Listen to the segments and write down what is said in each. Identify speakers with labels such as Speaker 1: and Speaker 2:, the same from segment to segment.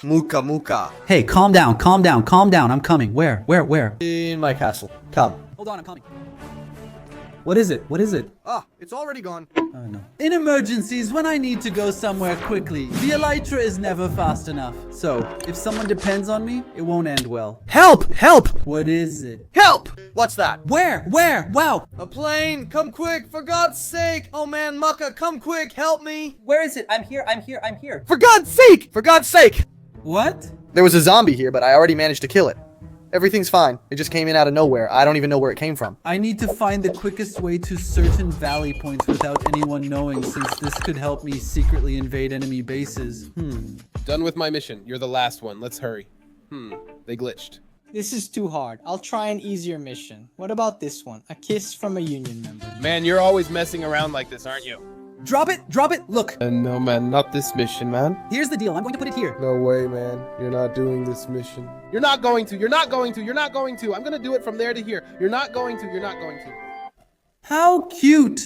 Speaker 1: Muka Muka.
Speaker 2: Hey, calm down, calm down, calm down. I'm coming. Where?
Speaker 1: In my castle. Come.
Speaker 2: Hold on, I'm coming. What is it? What is it?
Speaker 1: Ah, it's already gone.
Speaker 2: Oh no. In emergencies, when I need to go somewhere quickly, the elytra is never fast enough. So, if someone depends on me, it won't end well.
Speaker 1: Help! Help!
Speaker 2: What is it?
Speaker 1: Help! What's that?
Speaker 2: Where? Wow.
Speaker 1: A plane! Come quick! For God's sake! Oh man, Muka, come quick! Help me!
Speaker 2: Where is it? I'm here.
Speaker 1: For God's sake! For God's sake!
Speaker 2: What?
Speaker 1: There was a zombie here, but I already managed to kill it. Everything's fine. It just came in out of nowhere. I don't even know where it came from.
Speaker 2: I need to find the quickest way to certain valley points without anyone knowing, since this could help me secretly invade enemy bases.
Speaker 3: Done with my mission. You're the last one. Let's hurry. They glitched.
Speaker 4: This is too hard. I'll try an easier mission. What about this one? A kiss from a union member.
Speaker 3: Man, you're always messing around like this, aren't you?
Speaker 2: Drop it! Look,
Speaker 3: No, man, not this mission, man.
Speaker 2: here's the deal. I'm going to put it here.
Speaker 3: No way, man. You're not doing this mission. You're not going to. I'm gonna do it from there to here. You're not going to.
Speaker 2: How cute!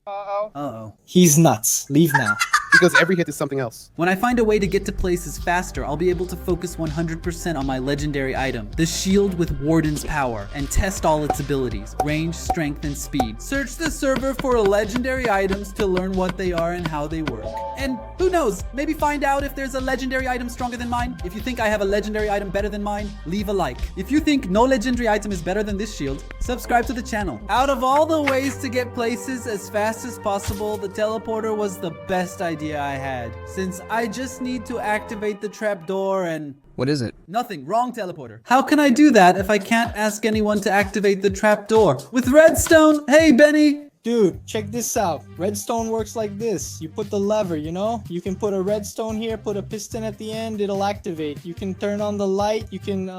Speaker 3: Uh-oh.
Speaker 2: Uh-oh.
Speaker 4: He's nuts. Leave now.
Speaker 3: Because every hit is something else.
Speaker 2: When I find a way to get to places faster, I'll be able to focus 100% on my legendary item, the shield with Warden's power, and test all its abilities, range, strength, and speed. Search the server for legendary items to learn what they are and how they work. And who knows, maybe find out if there's a legendary item stronger than mine. If you think I have a legendary item better than mine, leave a like. If you think no legendary item is better than this shield, subscribe to the channel. Out of all the ways to get places as fast as possible, the teleporter was the best idea I had, since I just need to activate the trapdoor and...
Speaker 1: What is it?
Speaker 2: Nothing. Wrong teleporter. How can I do that if I can't ask anyone to activate the trapdoor? With redstone? Hey, Benny!
Speaker 4: Dude, check this out. Redstone works like this. You put the lever, you know? You can put a redstone here, put a piston at the end, it'll activate. You can turn on the light, you can,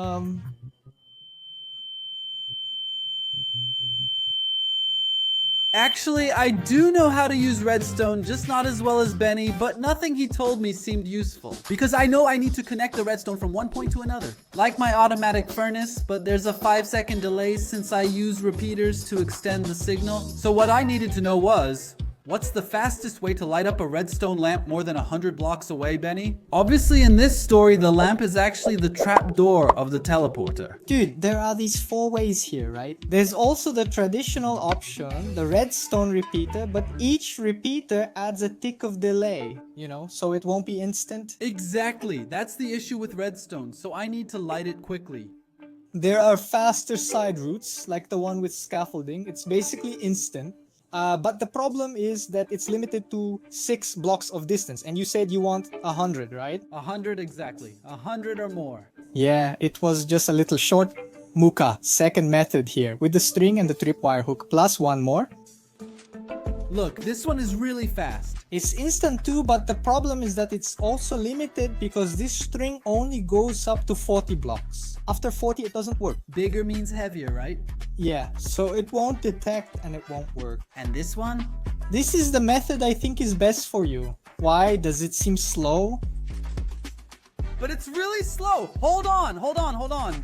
Speaker 2: Actually, I do know how to use redstone, just not as well as Benny, but nothing he told me seemed useful. Because I know I need to connect the redstone from one point to another. Like my automatic furnace, but there's a 5-second delay since I use repeaters to extend the signal. So what I needed to know was, what's the fastest way to light up a redstone lamp more than 100 blocks away, Benny? Obviously in this story, the lamp is actually the trapdoor of the teleporter.
Speaker 4: Dude, there are these 4 ways here, right? There's also the traditional option, the redstone repeater, but each repeater adds a tick of delay, you know, so it won't be instant.
Speaker 2: Exactly, that's the issue with redstone, so I need to light it quickly.
Speaker 4: There are faster side routes, like the one with scaffolding. It's basically instant. But the problem is that it's limited to 6 blocks of distance, and you said you want 100, right?
Speaker 2: 100 exactly, 100 or more.
Speaker 4: Yeah, it was just a little short. Muka, second method here, with the string and the tripwire hook, plus 1 more.
Speaker 2: Look, this one is really fast.
Speaker 4: It's instant too, but the problem is that it's also limited because this string only goes up to 40 blocks. After 40, it doesn't work.
Speaker 2: Bigger means heavier, right?
Speaker 4: Yeah, so it won't detect and it won't work.
Speaker 2: And this one?
Speaker 4: This is the method I think is best for you. Why? Does it seem slow?
Speaker 2: But it's really slow. Hold on.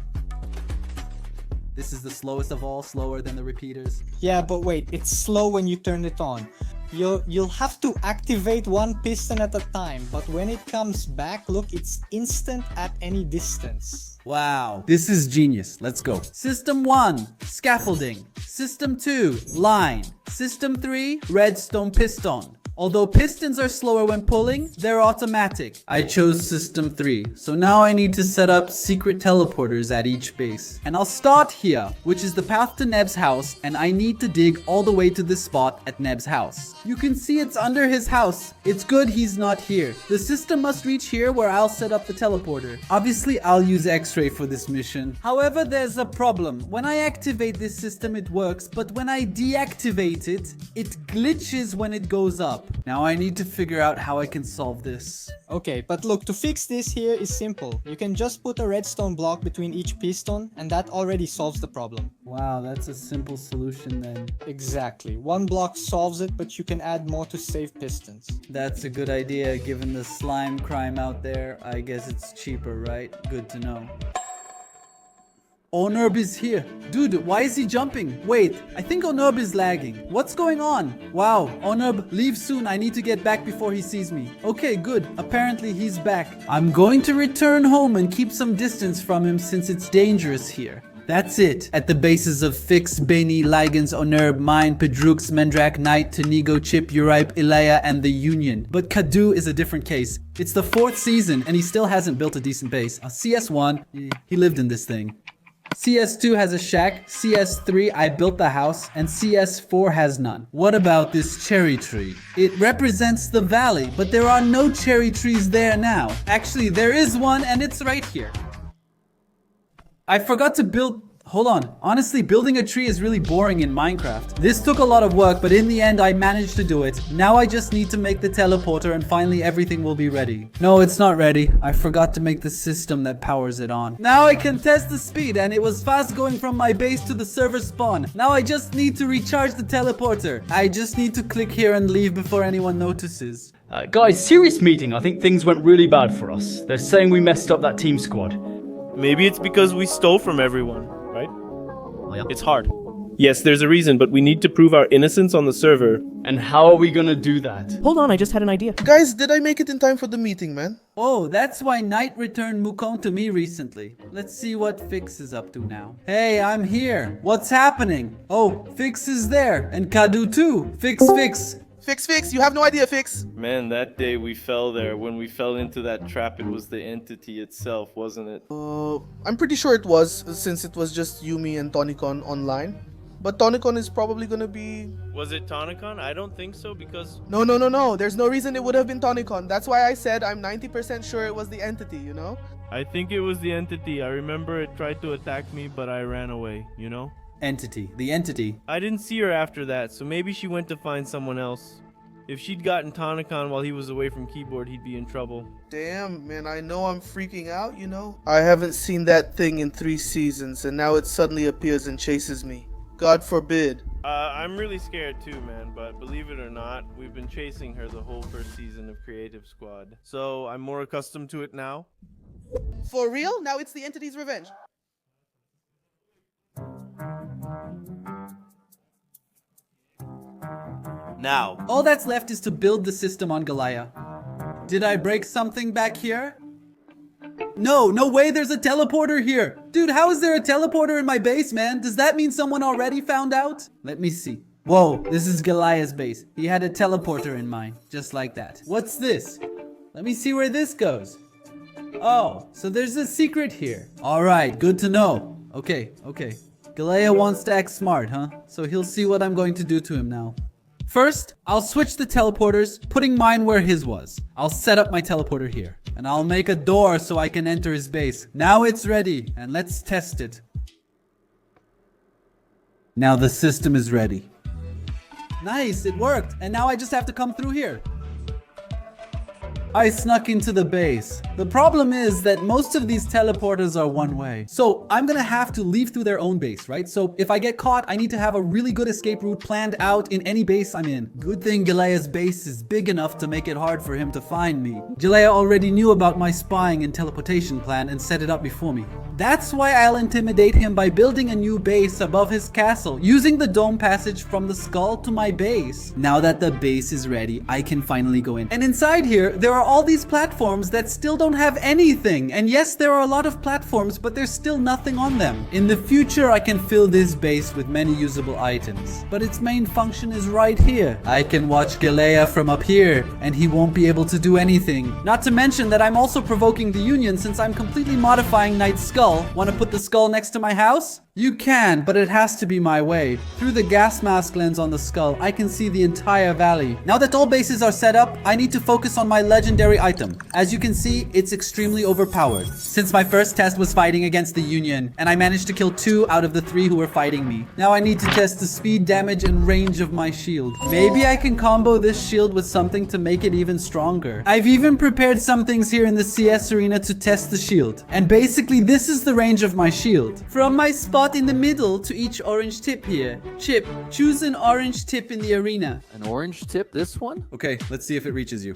Speaker 2: This is the slowest of all, slower than the repeaters.
Speaker 4: Yeah, but wait, it's slow when you turn it on. You'll have to activate 1 piston at a time, but when it comes back, look, it's instant at any distance.
Speaker 2: Wow, this is genius. Let's go. System 1, scaffolding. System 2, line. System 3, redstone piston. Although pistons are slower when pulling, they're automatic. I chose system 3, so now I need to set up secret teleporters at each base. And I'll start here, which is the path to Neb's house, and I need to dig all the way to this spot at Neb's house. You can see it's under his house. It's good he's not here. The system must reach here where I'll set up the teleporter. Obviously, I'll use X-ray for this mission. However, there's a problem. When I activate this system, it works, but when I deactivate it, it glitches when it goes up. Now I need to figure out how I can solve this.
Speaker 4: Okay, but look, to fix this here is simple. You can just put a redstone block between each piston and that already solves the problem.
Speaker 2: Wow, that's a simple solution then.
Speaker 4: Exactly. 1 block solves it, but you can add more to save pistons.
Speaker 2: That's a good idea given the slime crime out there. I guess it's cheaper, right? Good to know. Onurb is here. Dude, why is he jumping? Wait, I think Onurb is lagging. What's going on? Wow, Onurb, leave soon. I need to get back before he sees me. Okay, good. Apparently he's back. I'm going to return home and keep some distance from him since it's dangerous here. That's it. At the bases of Fix, Beni, Ligans, Onurb, Mine, Pedrux, Mendrak, Knight, Tonigo, Chip, Uripe, Geleia, and the Union. But Kadu is a different case. It's the 4th season and he still hasn't built a decent base. CS1, he lived in this thing. CS2 has a shack, CS3 I built the house, and CS4 has none. What about this cherry tree? It represents the valley, but there are no cherry trees there now. Actually, there is one and it's right here. I forgot to build... Hold on. Honestly, building a tree is really boring in Minecraft. This took a lot of work, but in the end, I managed to do it. Now I just need to make the teleporter and finally everything will be ready. No, it's not ready. I forgot to make the system that powers it on. Now I can test the speed and it was fast going from my base to the server spawn. Now I just need to recharge the teleporter. I just need to click here and leave before anyone notices.
Speaker 5: Guys, serious meeting. I think things went really bad for us. They're saying we messed up that team squad.
Speaker 6: Maybe it's because we stole from everyone, right?
Speaker 5: Oh, yeah.
Speaker 6: It's hard. Yes, there's a reason, but we need to prove our innocence on the server.
Speaker 5: And how are we gonna do that?
Speaker 7: Hold on, I just had an idea.
Speaker 8: Guys, did I make it in time for the meeting, man?
Speaker 2: Oh, that's why Knight returned Mukong to me recently. Let's see what Fix is up to now. Hey, I'm here. What's happening? Oh, Fix is there. And Kadu too. Fix.
Speaker 8: Fix, you have no idea, Fix.
Speaker 6: Man, that day we fell there. When we fell into that trap, it was the entity itself, wasn't it?
Speaker 8: I'm pretty sure it was, since it was just Yumi and Tonicon online. But Tonicon is probably gonna be...
Speaker 6: Was it Tonicon? I don't think so, because...
Speaker 8: No. There's no reason it would have been Tonicon. That's why I said I'm 90% sure it was the entity, you know?
Speaker 6: I think it was the entity. I remember it tried to attack me, but I ran away, you know?
Speaker 2: The entity.
Speaker 6: I didn't see her after that, so maybe she went to find someone else. If she'd gotten Tonicon while he was away from keyboard, he'd be in trouble.
Speaker 8: Damn, man, I know I'm freaking out, you know? I haven't seen that thing in 3 seasons, and now it suddenly appears and chases me. God forbid.
Speaker 6: I'm really scared too, man, but believe it or not, we've been chasing her the whole 1st season of Creative Squad. So I'm more accustomed to it now.
Speaker 8: For real? Now it's the entity's revenge.
Speaker 6: Now.
Speaker 2: All that's left is to build the system on Geleia. Did I break something back here? No way there's a teleporter here. Dude, how is there a teleporter in my base, man? Does that mean someone already found out? Let me see. Whoa, this is Geleia's base. He had a teleporter in mind, just like that. What's this? Let me see where this goes. Oh, so there's a secret here. All right, good to know. Okay. Geleia wants to act smart, huh? So he'll see what I'm going to do to him now. First, I'll switch the teleporters, putting mine where his was. I'll set up my teleporter here, and I'll make a door so I can enter his base. Now it's ready, and let's test it. Now the system is ready. Nice, it worked, and now I just have to come through here. I snuck into the base. The problem is that most of these teleporters are one way. So I'm gonna have to leave through their own base, right? So if I get caught, I need to have a really good escape route planned out in any base I'm in. Good thing Geleia's base is big enough to make it hard for him to find me. Geleia already knew about my spying and teleportation plan and set it up before me. That's why I'll intimidate him by building a new base above his castle, using the dome passage from the skull to my base. Now that the base is ready, I can finally go in. And inside here, there are all these platforms that still don't have anything. And yes, there are a lot of platforms, but there's still nothing on them. In the future, I can fill this base with many usable items, but its main function is right here. I can watch Geleia from up here, and he won't be able to do anything. Not to mention that I'm also provoking the Union since I'm completely modifying Knight's skull. Want to put the skull next to my house? You can, but it has to be my way. Through the gas mask lens on the skull, I can see the entire valley. Now that all bases are set up, I need to focus on my legendary item. As you can see, it's extremely overpowered. Since my first test was fighting against the Union, and I managed to kill 2 out of the 3 who were fighting me. Now I need to test the speed, damage, and range of my shield. Maybe I can combo this shield with something to make it even stronger. I've even prepared some things here in the CS arena to test the shield. And basically, this is the range of my shield. From my spot in the middle to each orange tip here. Chip, choose an orange tip in the arena.
Speaker 9: An orange tip, this one?
Speaker 2: Okay, let's see if it reaches you.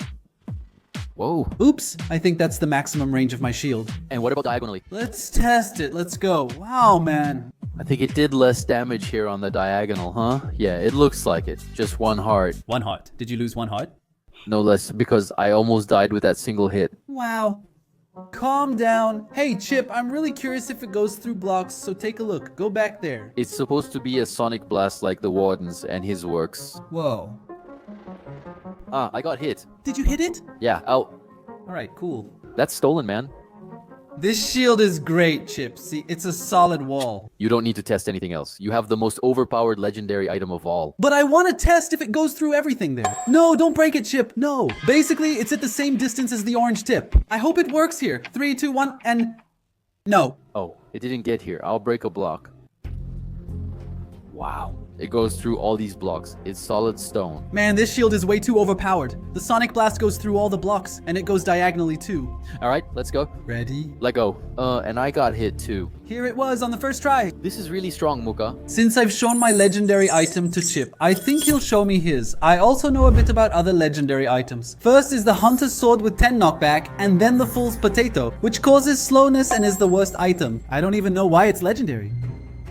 Speaker 7: Whoa.
Speaker 2: Oops, I think that's the maximum range of my shield.
Speaker 7: And what about diagonally?
Speaker 2: Let's test it. Let's go. Wow, man.
Speaker 7: I think it did less damage here on the diagonal, huh? Yeah, it looks like it. Just one heart.
Speaker 2: 1 heart. Did you lose 1 heart?
Speaker 7: No less, because I almost died with that single hit.
Speaker 2: Wow. Calm down. Hey, Chip, I'm really curious if it goes through blocks, so take a look. Go back there.
Speaker 7: It's supposed to be a sonic blast like the Warden's, and his works.
Speaker 2: Whoa.
Speaker 7: Ah, I got hit.
Speaker 2: Did you hit it?
Speaker 7: Yeah, ow.
Speaker 2: Alright, cool.
Speaker 7: That's stolen, man.
Speaker 2: This shield is great, Chip. See, it's a solid wall.
Speaker 7: You don't need to test anything else. You have the most overpowered legendary item of all.
Speaker 2: But I want to test if it goes through everything there. No, don't break it, Chip. No. Basically, it's at the same distance as the orange tip. I hope it works here. 3, 2, 1, and... No.
Speaker 7: Oh, it didn't get here. I'll break a block. Wow. It goes through all these blocks. It's solid stone.
Speaker 2: Man, this shield is way too overpowered. The sonic blast goes through all the blocks, and it goes diagonally too.
Speaker 7: Alright, let's go.
Speaker 2: Ready?
Speaker 7: Let go. And I got hit too.
Speaker 2: Here it was on the first try.
Speaker 7: This is really strong, Muka.
Speaker 2: Since I've shown my legendary item to Chip, I think he'll show me his. I also know a bit about other legendary items. First is the Hunter's Sword with 10 knockback, and then the Fool's Potato, which causes slowness and is the worst item. I don't even know why it's legendary.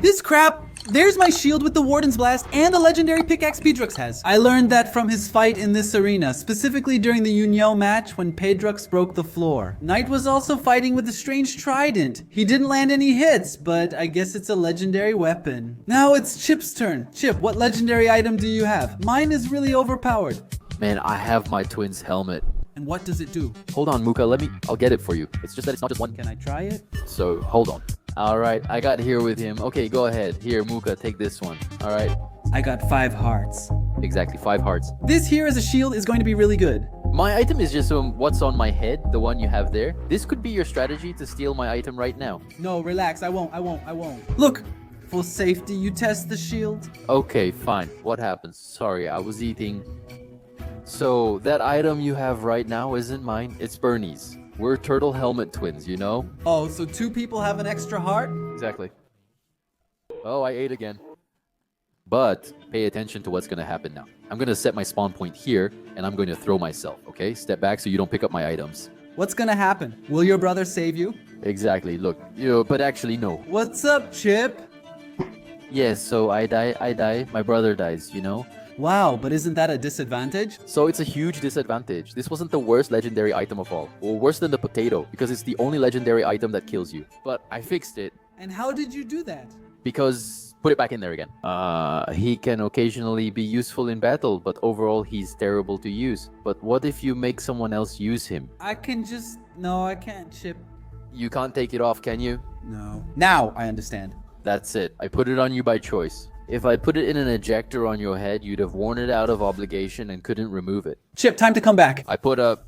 Speaker 2: This crap! There's my shield with the Warden's Blast and the legendary pickaxe Pedrux has. I learned that from his fight in this arena, specifically during the Uniel match when Pedrux broke the floor. Knight was also fighting with a strange trident. He didn't land any hits, but I guess it's a legendary weapon. Now it's Chip's turn. Chip, what legendary item do you have? Mine is really overpowered.
Speaker 7: Man, I have my twin's helmet.
Speaker 2: And what does it do?
Speaker 7: Hold on, Muka, I'll get it for you. It's just that it's not just one.
Speaker 2: Can I try it?
Speaker 7: So, hold on. Alright, I got here with him. Okay, go ahead. Here, Muka, take this one. Alright.
Speaker 2: I got 5 hearts.
Speaker 7: Exactly, 5 hearts.
Speaker 2: This here as a shield is going to be really good.
Speaker 7: My item is just what's on my head, the one you have there. This could be your strategy to steal my item right now.
Speaker 2: No, relax. I won't. Look! For safety, you test the shield.
Speaker 7: Okay, fine. What happens? Sorry, I was eating. So, that item you have right now isn't mine. It's Bernie's. We're turtle helmet twins, you know?
Speaker 2: Oh, so 2 people have an extra heart?
Speaker 7: Exactly. Oh, I ate again. But pay attention to what's going to happen now. I'm going to set my spawn point here, and I'm going to throw myself, okay? Step back so you don't pick up my items.
Speaker 2: What's gonna happen? Will your brother save you?
Speaker 7: Exactly, look. But actually, no.
Speaker 2: What's up, Chip?
Speaker 7: Yes, so I die, my brother dies, you know?
Speaker 2: Wow, but isn't that a disadvantage?
Speaker 7: So it's a huge disadvantage. This wasn't the worst legendary item of all. Or worse than the potato, because it's the only legendary item that kills you. But I fixed it.
Speaker 2: And how did you do that?
Speaker 7: Because... put it back in there again. He can occasionally be useful in battle, but overall he's terrible to use. But what if you make someone else use him?
Speaker 2: I can just... No, I can't, Chip.
Speaker 7: You can't take it off, can you?
Speaker 2: No. Now I understand.
Speaker 7: That's it. I put it on you by choice. If I put it in an ejector on your head, you'd have worn it out of obligation and couldn't remove it.
Speaker 2: Chip, time to come back.
Speaker 7: I put a...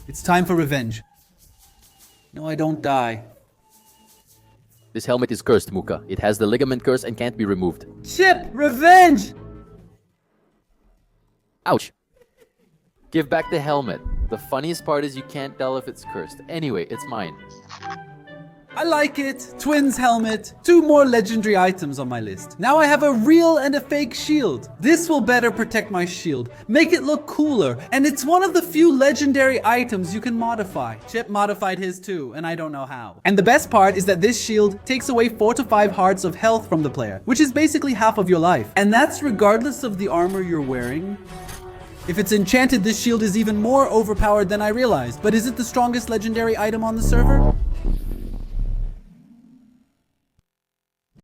Speaker 2: It's time for revenge. No, I don't die.
Speaker 7: This helmet is cursed, Muka. It has the ligament curse and can't be removed.
Speaker 2: Chip, revenge!
Speaker 7: Ouch. Give back the helmet. The funniest part is you can't tell if it's cursed. Anyway, it's mine.
Speaker 2: I like it. Twins helmet. 2 more legendary items on my list. Now I have a real and a fake shield. This will better protect my shield, make it look cooler, and it's one of the few legendary items you can modify. Chip modified his too, and I don't know how. And the best part is that this shield takes away 4 to 5 hearts of health from the player, which is basically half of your life. And that's regardless of the armor you're wearing. If it's enchanted, this shield is even more overpowered than I realized. But is it the strongest legendary item on the server?